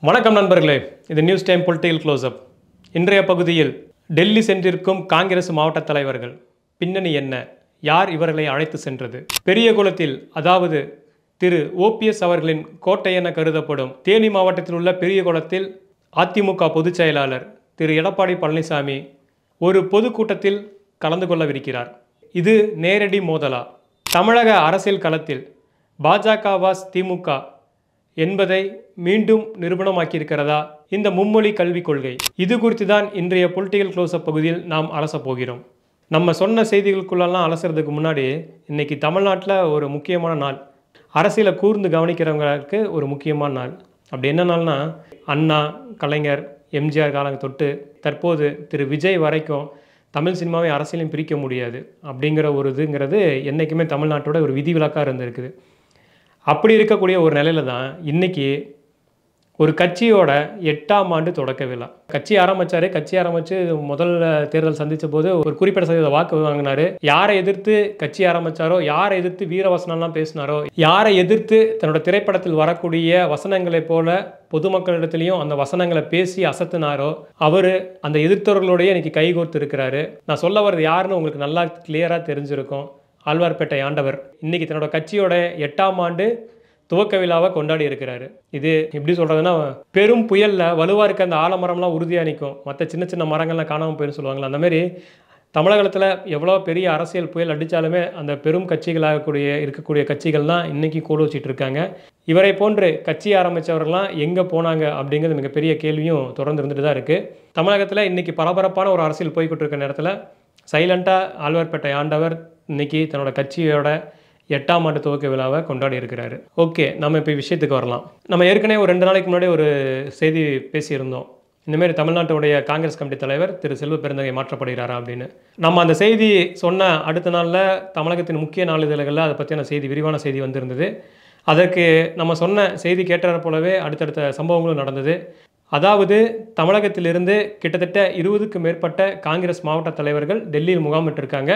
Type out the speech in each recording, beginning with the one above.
வணக்கம் நண்பர்களே, இது நியூஸ் டைம் பொலிட்டிக்கல் க்ளோஸ்அப். இன்றைய பகுதியில் டெல்லி சென்றிருக்கும் காங்கிரஸ் மாவட்ட தலைவர்கள் பின்னணி என்ன, யார் இவர்களை அழைத்து சென்றது? பெரியகுளத்தில், அதாவது திரு ஓபிஎஸ் அவர்களின் கோட்டை என கருதப்படும் தேனி மாவட்டத்தில் உள்ள பெரியகுளத்தில் அதிமுக பொதுச் செயலாளர் திரு எடப்பாடி பழனிசாமி ஒரு பொதுக்கூட்டத்தில் கலந்து கொள்ளவிருக்கிறார். இது நேரடி மோதலா? தமிழக அரசியல் களத்தில் பாஜக வாஸ் திமுக என்பதை மீண்டும் நிரூபணமாக்கியிருக்கிறதா இந்த மும்மொழி கல்விக் கொள்கை? இது குறித்து தான் இன்றைய பொலிட்டிக்கல் க்ளோஸ்அப் பகுதியில் நாம் அலச போகிறோம். நம்ம சொன்ன செய்திகளுக்குள்ளெல்லாம் அலசுறதுக்கு முன்னாடி இன்றைக்கி தமிழ்நாட்டில் ஒரு முக்கியமான நாள், அரசியலை கூர்ந்து கவனிக்கிறவங்களுக்கு ஒரு முக்கியமான நாள். அப்படி என்ன நாள்னா, அண்ணா, கலைஞர், எம்ஜிஆர் காலம் தொட்டு தற்போது திரு விஜய் வரைக்கும் தமிழ் சினிமாவை அரசியலையும் பிரிக்க முடியாது அப்படிங்கிற ஒரு இதுங்கிறது என்றைக்குமே தமிழ்நாட்டோட ஒரு விதிவிலக்காக இருந்திருக்குது. அப்படி இருக்கக்கூடிய ஒரு நிலையில தான் இன்றைக்கி ஒரு கட்சியோட 8ஆம் ஆண்டு தொடக்க விழா. கட்சி ஆரம்பித்து முதல் தேர்தல் சந்தித்த போது ஒரு குறிப்பிட்ட சதவீத வாக்கு வாங்கினார். யாரை எதிர்த்து கட்சி ஆரம்பித்தாரோ, யாரை எதிர்த்து வீரவசனம்லாம் பேசினாரோ, யாரை எதிர்த்து தன்னோட திரைப்படத்தில் வரக்கூடிய வசனங்களைப் போல பொதுமக்களிடத்துலையும் அந்த வசனங்களை பேசி அசத்தினாரோ, அவர் அந்த எதிர்த்தவர்களோடையே இன்றைக்கி கைகோர்த்து இருக்கிறாரு. நான் சொல்ல வர்றது யாருன்னு உங்களுக்கு நல்லா கிளியராக தெரிஞ்சிருக்கும். ஆழ்வார்பேட்டை ஆண்டவர் இன்றைக்கி தன்னோட கட்சியோட 8ஆம் ஆண்டு துவக்க விழாவை கொண்டாடி இருக்கிறாரு. இது எப்படி சொல்கிறதுனா, பெரும் புயலில் வலுவாக இருக்க அந்த ஆலமரம்லாம் உறுதியாக நிற்கும், மற்ற சின்ன சின்ன மரங்கள்லாம் காணாமல் போயின்னு சொல்லுவாங்களா, அந்தமாரி தமிழகத்தில் எவ்வளோ பெரிய அரசியல் புயல் அடித்தாலுமே அந்த பெரும் இருக்கக்கூடிய கட்சிகள்லாம் இன்றைக்கி கோடு வச்சிட்டு இருக்காங்க. இவரை போன்று கட்சி ஆரம்பித்தவர்கள்லாம் எங்கே போனாங்க அப்படிங்கிறது மிகப்பெரிய கேள்வியும் தொடர்ந்து இருந்துட்டு தான் இருக்குது. தமிழகத்தில் இன்றைக்கி பரபரப்பான ஒரு அரசியல் போய்கிட்டு இருக்க நேரத்தில் சைலண்ட்டாக ஆழ்வார்பேட்டை ஆண்டவர் இன்றைக்கி தன்னோட கட்சியோட 8ஆம் ஆண்டு துவக்க விழாவை கொண்டாடி இருக்கிறாரு. ஓகே, நம்ம இப்போ விஷயத்துக்கு வரலாம். நம்ம ஏற்கனவே ஒரு 2 நாளைக்கு முன்னாடி ஒரு செய்தி பேசியிருந்தோம். இந்தமாரி தமிழ்நாட்டுடைய காங்கிரஸ் கமிட்டி தலைவர் திரு செல்வ பெருந்தகை மாற்றப்படுகிறாரா அப்படின்னு. நம்ம அந்த செய்தி சொன்ன அடுத்த நாளில் தமிழகத்தின் முக்கிய நாளிதழ்களில் அதை பற்றியான செய்தி, விரிவான செய்தி வந்திருந்தது. அதற்கு நம்ம சொன்ன செய்தி கேட்டதை போலவே அடுத்தடுத்த சம்பவங்களும் நடந்தது. அதாவது தமிழகத்திலிருந்து கிட்டத்தட்ட 20க்கும் மேற்பட்ட காங்கிரஸ் மாவட்ட தலைவர்கள் டெல்லியில் முகாமிட்டிருக்காங்க.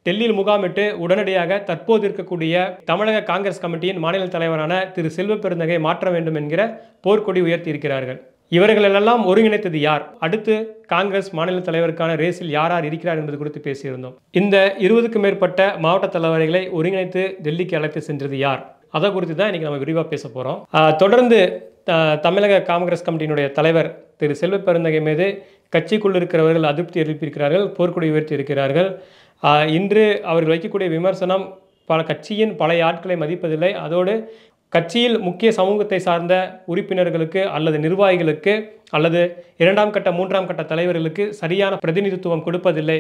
டெல்லியில் முகாமிட்டு உடனடியாக தற்போது இருக்கக்கூடிய தமிழக காங்கிரஸ் கமிட்டியின் மாநில தலைவரான திரு செல்வ பெருந்தகை மாற்ற வேண்டும் என்கிற போர்க்கொடி உயர்த்தி இருக்கிறார்கள். இவர்களெல்லாம் ஒருங்கிணைத்தது யார்? அடுத்து காங்கிரஸ் மாநில தலைவருக்கான ரேஸில் யார் யார் இருக்கிறார் என்பது குறித்து பேசியிருந்தோம். இந்த 20க்கும் மேற்பட்ட மாவட்ட தலைவர்களை ஒருங்கிணைத்து டெல்லிக்கு அழைத்து சென்றது யார்? அதை குறித்து தான் இன்றைக்கி நம்ம விரிவாக பேச போகிறோம். தொடர்ந்து தமிழக காங்கிரஸ் கமிட்டியினுடைய தலைவர் திரு செல்வ பெருந்தகை மீது கட்சிக்குள் இருக்கிறவர்கள் அதிருப்தி எழுப்பியிருக்கிறார்கள், போர்க்கொடி உயர்த்தி இருக்கிறார்கள். இன்று அவர்கள் வைக்கக்கூடிய விமர்சனம் கட்சியின் பழைய ஆட்களை மதிப்பதில்லை, அதோடு கட்சியில் முக்கிய சமூகத்தை சார்ந்த உறுப்பினர்களுக்கு அல்லது நிர்வாகிகளுக்கு அல்லது 2ஆம் கட்ட 3ஆம் கட்ட தலைவர்களுக்கு சரியான பிரதிநிதித்துவம் கொடுப்பதில்லை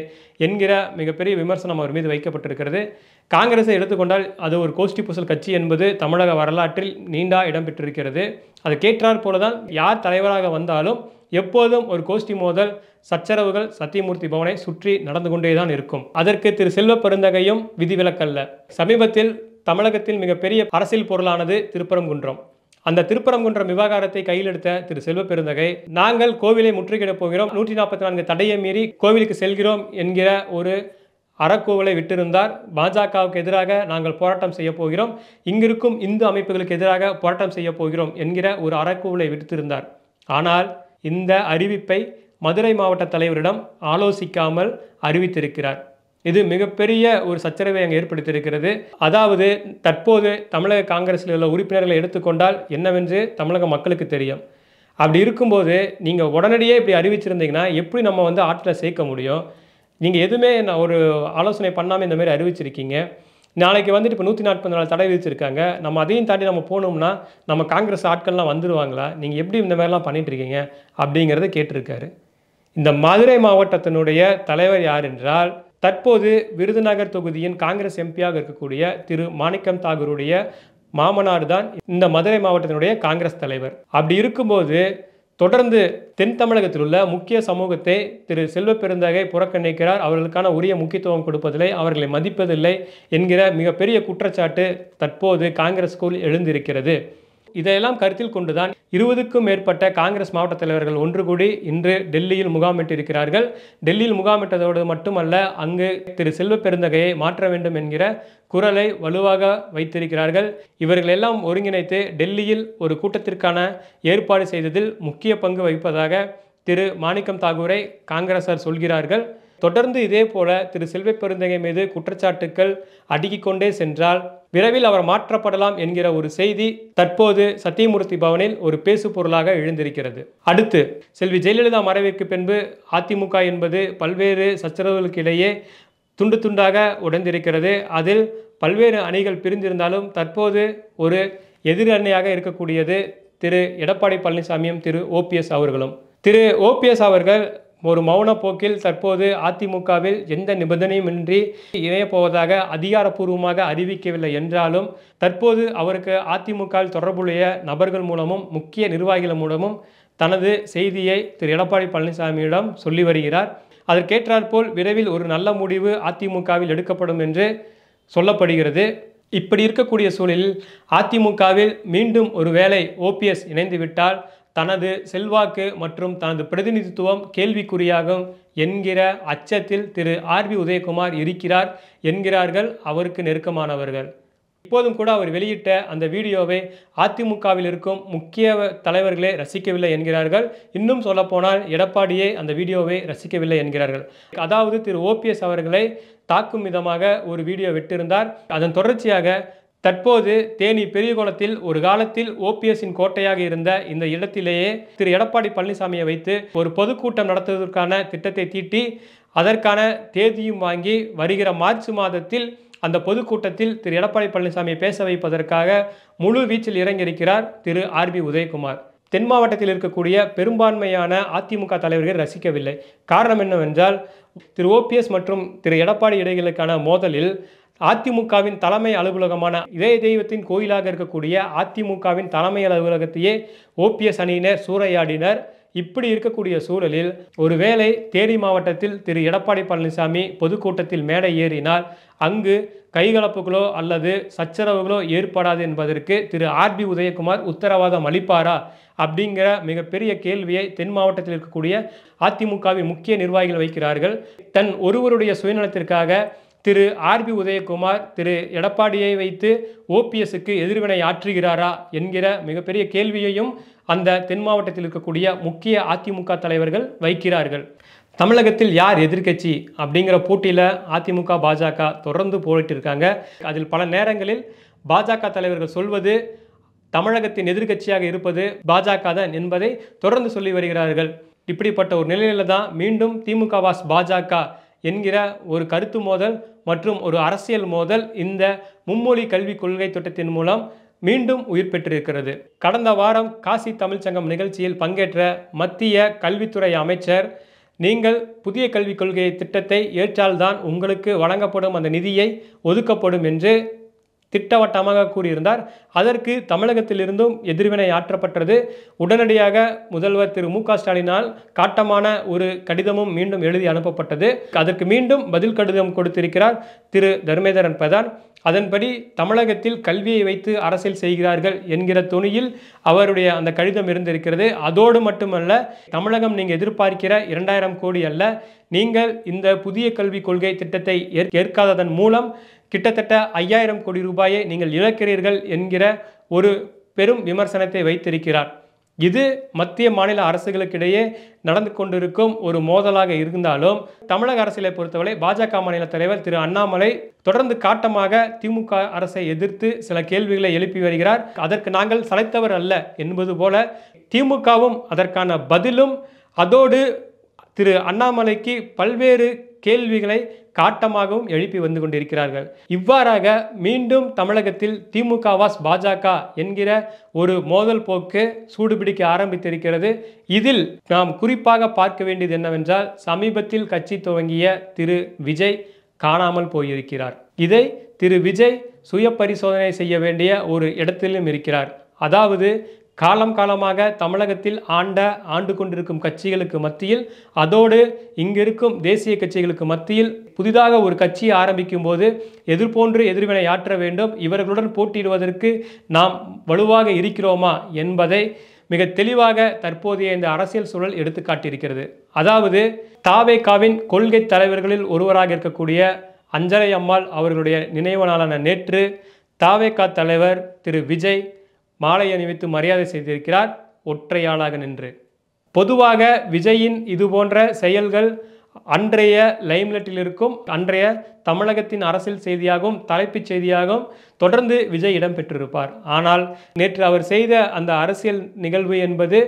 என்கிற மிகப்பெரிய விமர்சனம் அவர் மீது வைக்கப்பட்டிருக்கிறது. காங்கிரஸை எடுத்துக்கொண்டால் அது ஒரு கோஷ்டி பூசல் கட்சி என்பது தமிழக வரலாற்றில் நீண்டா இடம்பெற்றிருக்கிறது. அது கேட்டார் போல தான் யார் தலைவராக வந்தாலும் எப்போதும் ஒரு கோஷ்டி மோதல், சச்சரவுகள் சத்தியமூர்த்தி பவனை சுற்றி நடந்து கொண்டே தான் இருக்கும். அதற்கு திரு செல்வ பெருந்தகையும் விதிவிலக்கல்ல. சமீபத்தில் தமிழகத்தில் மிகப்பெரிய அரசியல் பொருளானது திருப்பரங்குன்றம். அந்த திருப்பரங்குன்றம் விவகாரத்தை கையில் எடுத்த திரு செல்வ பெருந்தகை, நாங்கள் கோவிலை முற்றுகையிடப் போகிறோம், 144 தடையை மீறி கோவிலுக்கு செல்கிறோம் என்கிற ஒரு அறக்கூவலை விட்டிருந்தார். பாஜகவுக்கு எதிராக நாங்கள் போராட்டம் செய்ய போகிறோம், இங்கிருக்கும் இந்து அமைப்புகளுக்கு எதிராக போராட்டம் செய்ய போகிறோம் என்கிற ஒரு அறக்கூவலை விடுத்திருந்தார். ஆனால் இந்த அறிவிப்பை மதுரை மாவட்ட தலைவரிடம் ஆலோசிக்காமல் அறிவித்திருக்கிறார். இது மிகப்பெரிய ஒரு சச்சரவை அங்கே ஏற்படுத்தியிருக்கிறது. அதாவது தற்போது தமிழக காங்கிரஸில் உள்ள உறுப்பினர்களை எடுத்துக்கொண்டால் என்னவென்று தமிழக மக்களுக்கு தெரியும். அப்படி இருக்கும்போது நீங்கள் உடனடியே இப்படி அறிவிச்சிருந்தீங்கன்னா எப்படி நம்ம ஆட்களை சேர்க்க முடியும்? நீங்கள் எதுவுமே ஒரு ஆலோசனை பண்ணாமல் இந்த மாதிரி அறிவிச்சிருக்கீங்க. நாளைக்கு இப்போ 144 தடை விதிச்சிருக்காங்க, நம்ம அதையும் தாண்டி நம்ம போனோம்னா நம்ம காங்கிரஸ் ஆட்கள்லாம் வந்துடுவாங்களா? நீங்கள் எப்படி இந்த மாதிரிலாம் பண்ணிட்டு இருக்கீங்க அப்படிங்கிறத கேட்டிருக்காரு. இந்த மதுரை மாவட்டத்தினுடைய தலைவர் யார் என்றால், தற்போது விருதுநகர் தொகுதியின் காங்கிரஸ் எம்பியாக இருக்கக்கூடிய திரு மாணிக்கம் தாகூருடைய மாமனார் தான் இந்த மதுரை மாவட்டத்தினுடைய காங்கிரஸ் தலைவர். அப்படி இருக்கும்போது தொடர்ந்து தென் தமிழகத்தில் உள்ள முக்கிய சமூகத்தை திரு செல்வ பெருந்தகை புறக்கணிக்கிறார், அவர்களுக்கான உரிய முக்கியத்துவம் கொடுப்பதில்லை, அவர்களை மதிப்பதில்லை என்கிற மிகப்பெரிய குற்றச்சாட்டு தற்போது காங்கிரஸ்குள் எழுந்திருக்கிறது. இதையெல்லாம் கருத்தில் கொண்டுதான் 20க்கும் மேற்பட்ட காங்கிரஸ் மாவட்ட தலைவர்கள் ஒன்று கூடி இன்று டெல்லியில் முகாமிட்டிருக்கிறார்கள். டெல்லியில் முகாமிட்டதோடு மட்டுமல்ல, அங்கு திரு செல்வ பெருந்தகையை மாற்ற வேண்டும் என்கிற குரலை வலுவாக வைத்திருக்கிறார்கள். இவர்கள் எல்லாம் ஒருங்கிணைத்து டெல்லியில் ஒரு கூட்டத்திற்கான ஏற்பாடு செய்ததில் முக்கிய பங்கு வகிப்பதாக திரு மாணிக்கம் தாகூரை காங்கிரசார் சொல்கிறார்கள். தொடர்ந்து இதே போல திரு செல்வ பெருந்தகை மீது குற்றச்சாட்டுக்கள் அடுக்கிக் கொண்டே சென்றால் விரைவில் அவர் மாற்றப்படலாம் என்கிற ஒரு செய்தி தற்போது சத்தியமூர்த்தி பவனில் ஒரு பேசு பொருளாக எழுந்திருக்கிறது. அடுத்து, செல்வி ஜெயலலிதா மறைவிற்கு பின்பு அதிமுக என்பது பல்வேறு சச்சரவுகளுக்கு இடையே துண்டு துண்டாக உடைந்திருக்கிறது. அதில் பல்வேறு அணிகள் பிரிந்திருந்தாலும் தற்போது ஒரு எதிர் அணியாக இருக்கக்கூடியது திரு எடப்பாடி பழனிசாமியும் திரு ஓபிஎஸ் அவர்களும். திரு ஓபிஎஸ் அவர்கள் ஒரு மௌன போக்கில் தற்போது அதிமுகவில் எந்த நிபந்தனையுமின்றி இணையப் போவதாக அதிகாரப்பூர்வமாக அறிவிக்கவில்லை என்றாலும் தற்போது அவருக்கு அதிமுகவில் தொடர்புடைய நபர்கள் மூலமும் முக்கிய நிர்வாகிகள் மூலமும் தனது செய்தியை திரு எடப்பாடி பழனிசாமியிடம் சொல்லி வருகிறார். அதற்கேற்றாற்போல் விரைவில் ஒரு நல்ல முடிவு அதிமுகவில் எடுக்கப்படும் என்று சொல்லப்படுகிறது. இப்படி இருக்கக்கூடிய சூழலில் அதிமுகவில் மீண்டும் ஒரு வேளை ஓபிஎஸ் இணைந்துவிட்டால் தனது செல்வாக்கு மற்றும் தனது பிரதிநிதித்துவம் கேள்விக்குறியாகும் என்கிற அச்சத்தில் திரு ஆர்பி உதயகுமார் இருக்கிறார் என்கிறார்கள் அவருக்கு நெருக்கமானவர்கள். இப்போதும் கூட அவர் வெளியிட்ட அந்த வீடியோவை அதிமுகவில் இருக்கும் முக்கிய தலைவர்களே ரசிக்கவில்லை என்கிறார்கள். இன்னும் சொல்லப்போனால் எடப்பாடியே அந்த வீடியோவை ரசிக்கவில்லை என்கிறார்கள். அதாவது திரு ஓபிஎஸ் அவர்களை தாக்கும் விதமாக ஒரு வீடியோ விட்டிருந்தார். அதன் தொடர்ச்சியாக தற்போது தேனி பெரியகுளத்தில் ஒரு காலத்தில் ஓபிஎஸ்ஸின் கோட்டையாக இருந்த இந்த இடத்திலேயே திரு எடப்பாடி பழனிசாமியை வைத்து ஒரு பொதுக்கூட்டம் நடத்துவதற்கான திட்டத்தை தீட்டி அதற்கான தேதியும் வாங்கி வருகிற மார்ச் மாதத்தில் அந்த பொதுக்கூட்டத்தில் திரு எடப்பாடி பழனிசாமியை பேச வைப்பதற்காக முழு வீச்சில் இறங்கியிருக்கிறார் திரு ஆர்பி உதயகுமார். தென் மாவட்டத்தில் இருக்கக்கூடிய பெரும்பான்மையான அதிமுக தலைவர்கள் ரசிக்கவில்லை. காரணம் என்னவென்றால் திரு ஓபிஎஸ் மற்றும் திரு எடப்பாடி இடைகளுக்கான மோதலில் அதிமுகவின் தலைமை அலுவலகமான இதய தெய்வத்தின் கோயிலாக இருக்கக்கூடிய அதிமுகவின் தலைமை அலுவலகத்தையே ஓபிஎஸ் அணியினர் சூறையாடினர். இப்படி இருக்கக்கூடிய சூழலில் ஒருவேளை தேனி மாவட்டத்தில் திரு எடப்பாடி பழனிசாமி பொதுக்கூட்டத்தில் மேடை ஏறினால் அங்கு கைகலப்புகளோ அல்லது சச்சரவுகளோ ஏற்படாது என்பதற்கு திரு ஆர்பி உதயகுமார் உத்தரவாதம் அளிப்பாரா அப்படிங்கிற மிகப்பெரிய கேள்வியை தென் மாவட்டத்தில் இருக்கக்கூடிய அதிமுகவின் முக்கிய நிர்வாகிகள் வைக்கிறார்கள். தன் ஒருவருடைய சுயநலத்திற்காக திரு ஆர்பி உதயகுமார் திரு எடப்பாடியை வைத்து ஓபிஎஸ்க்கு எதிர்வினை ஆற்றுகிறாரா என்கிற மிகப்பெரிய கேள்வியையும் அந்த தென் மாவட்டத்தில் இருக்கக்கூடிய முக்கிய அதிமுக தலைவர்கள் வைக்கிறார்கள். தமிழகத்தில் யார் எதிர்க்கட்சி அப்படிங்கிற போட்டியில் அதிமுக பாஜக தொடர்ந்து போயிட்டு இருக்காங்க. அதில் பல நேரங்களில் பாஜக தலைவர்கள் சொல்வது தமிழகத்தின் எதிர்க்கட்சியாக இருப்பது பாஜக தான் என்பதை தொடர்ந்து சொல்லி வருகிறார்கள். இப்படிப்பட்ட ஒரு நிலையில தான் மீண்டும் திமுக வாஸ் பாஜக என்கிற ஒரு கருத்து மோதல் மற்றும் ஒரு அரசியல் மோதல் இந்த மும்மொழி கல்விக் கொள்கை திட்டத்தின் மூலம் மீண்டும் உயிர் பெற்றிருக்கிறது. கடந்த வாரம் காசி தமிழ்ச்சங்கம் நிகழ்ச்சியில் பங்கேற்ற மத்திய கல்வித்துறை அமைச்சர், நீங்கள் புதிய கல்விக் கொள்கை திட்டத்தை ஏற்றால்தான் உங்களுக்கு வழங்கப்படும் அந்த நிதியை ஒதுக்கப்படும் என்று திட்டவட்டமாக கூறியிருந்தார். அதற்கு தமிழகத்திலிருந்தும் எதிர்வினை ஆற்றப்பட்டது. உடனடியாக முதல்வர் திரு மு க ஸ்டாலினால் காட்டமான ஒரு கடிதமும் மீண்டும் எழுதி அனுப்பப்பட்டது. அதற்கு மீண்டும் பதில் கடிதம் கொடுத்திருக்கிறார் திரு தர்மேந்திரன் பிரதான். அதன்படி தமிழகத்தில் கல்வியை வைத்து அரசியல் செய்கிறார்கள் என்கிற துணியில் அவருடைய அந்த கடிதம் இருந்திருக்கிறது. அதோடு மட்டுமல்ல, தமிழகம் நீங்கள் எதிர்பார்க்கிற 2000 கோடி அல்ல, நீங்கள் இந்த புதிய கல்விக் கொள்கை திட்டத்தை ஏற்காததன் மூலம் கிட்டத்தட்ட 5000 கோடி ரூபாயை நீங்கள் இழக்கிறீர்கள் என்கிற ஒரு பெரும் விமர்சனத்தை வைத்திருக்கிறார். இது மத்திய மாநில அரசுகளுக்கிடையே நடந்து கொண்டிருக்கும் ஒரு மோதலாக இருந்தாலும் தமிழக அரசியலை பொறுத்தவரை பாஜக மாநில தலைவர் திரு அண்ணாமலை தொடர்ந்து காட்டமாக திமுக அரசை எதிர்த்து சில கேள்விகளை எழுப்பி வருகிறார். அதற்கு நாங்கள் சளைத்தவர் அல்ல என்பது போல திமுகவும் அதற்கான பதிலும், அதோடு திரு அண்ணாமலைக்கு பல்வேறு கேள்விகளை காட்டமாகவும் எழுப்பி வந்து கொண்டிருக்கிறார்கள். இவ்வாறாக மீண்டும் தமிழகத்தில் திமுக வாஸ் பாஜக என்கிற ஒரு மோதல் போக்கு சூடுபிடிக்க ஆரம்பித்திருக்கிறது. இதில் நாம் குறிப்பாக பார்க்க வேண்டியது என்னவென்றால், சமீபத்தில் கட்சி துவங்கிய திரு விஜய் காணாமல் போயிருக்கிறார். இதை திரு விஜய் சுய பரிசோதனை செய்ய வேண்டிய ஒரு இடத்திலும் இருக்கிறார். அதாவது காலம் காலமாக தமிழகத்தில் ஆண்டு கொண்டிருக்கும் கட்சிகளுக்கு மத்தியில், அதோடு இங்கிருக்கும் தேசிய கட்சிகளுக்கு மத்தியில் புதிதாக ஒரு கட்சியை ஆரம்பிக்கும் போது எதிர்போன்று எதிர்வினை ஆற்ற வேண்டும், இவர்களுடன் போட்டியிடுவதற்கு நாம் வலுவாக இருக்கிறோமா என்பதை மிக தெளிவாக தற்போதைய இந்த அரசியல் சூழல் எடுத்துக்காட்டியிருக்கிறது. அதாவது தாவேகாவின் கொள்கை தலைவர்களில் ஒருவராக இருக்கக்கூடிய அஞ்சலை அம்மாள் அவர்களுடைய நினைவு நாளான நேற்று தாவேகா தலைவர் திரு விஜய் மாலை அணிவித்து மரியாதை செய்திருக்கிறார், ஒற்றையாளாக நின்று. பொதுவாக விஜயின் இதுபோன்ற செயல்கள் அன்றைய லைம்லைட்டில் இருக்கும், அன்றைய தமிழகத்தின் அரசியல் செய்தியாகவும் தலைப்புச் செய்தியாகவும் தொடர்ந்து விஜய் இடம்பெற்றிருப்பார். ஆனால் நேற்று அவர் செய்த அந்த அரசியல் நிகழ்வு என்பது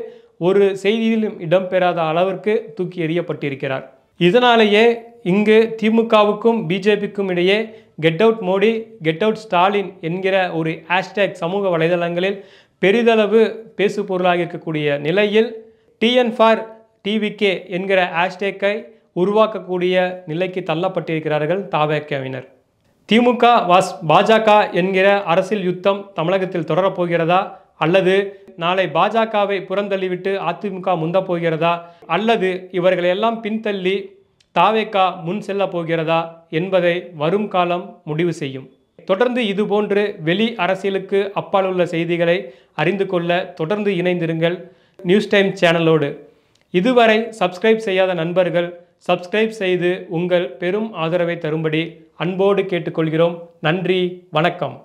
ஒரு செய்தியிலும் இடம்பெறாத அளவிற்கு தூக்கி எறியப்பட்டிருக்கிறார். இதனாலேயே இங்கு திமுகவுக்கும் பிஜேபிக்கும் இடையே get out Modi, get out Stalin என்கிற ஒரு ஹேஷ்டேக் சமூக வலைதளங்களில் பெரிதளவு பேசு பொருளாக இருக்கக்கூடிய நிலையில் டிஎன் ஃபார் டிவிகே என்கிற ஹேஷ்டேக்கை உருவாக்கக்கூடிய நிலைக்கு தள்ளப்பட்டிருக்கிறார்கள் தாவேகாவினர். திமுக வாஸ் பாஜக என்கிற அரசியல் யுத்தம் தமிழகத்தில் தொடரப்போகிறதா, அல்லது நாளை பாஜகவை புறந்தள்ளிவிட்டு அதிமுக முந்தப் போகிறதா, அல்லது இவர்களையெல்லாம் பின்தள்ளி தாவேகா முன் செல்ல போகிறதா என்பதை வரும் காலம் முடிவு செய்யும். தொடர்ந்து இதுபோன்று வெளி அரசியலுக்கு அப்பால் உள்ள செய்திகளை அறிந்து கொள்ள தொடர்ந்து இணைந்திருங்கள் நியூஸ் டைம் சேனலோடு. இதுவரை சப்ஸ்கிரைப் செய்யாத நண்பர்கள் சப்ஸ்கிரைப் செய்து உங்கள் பெரும் ஆதரவை தரும்படி அன்போடு கேட்டுக்கொள்கிறோம். நன்றி, வணக்கம்.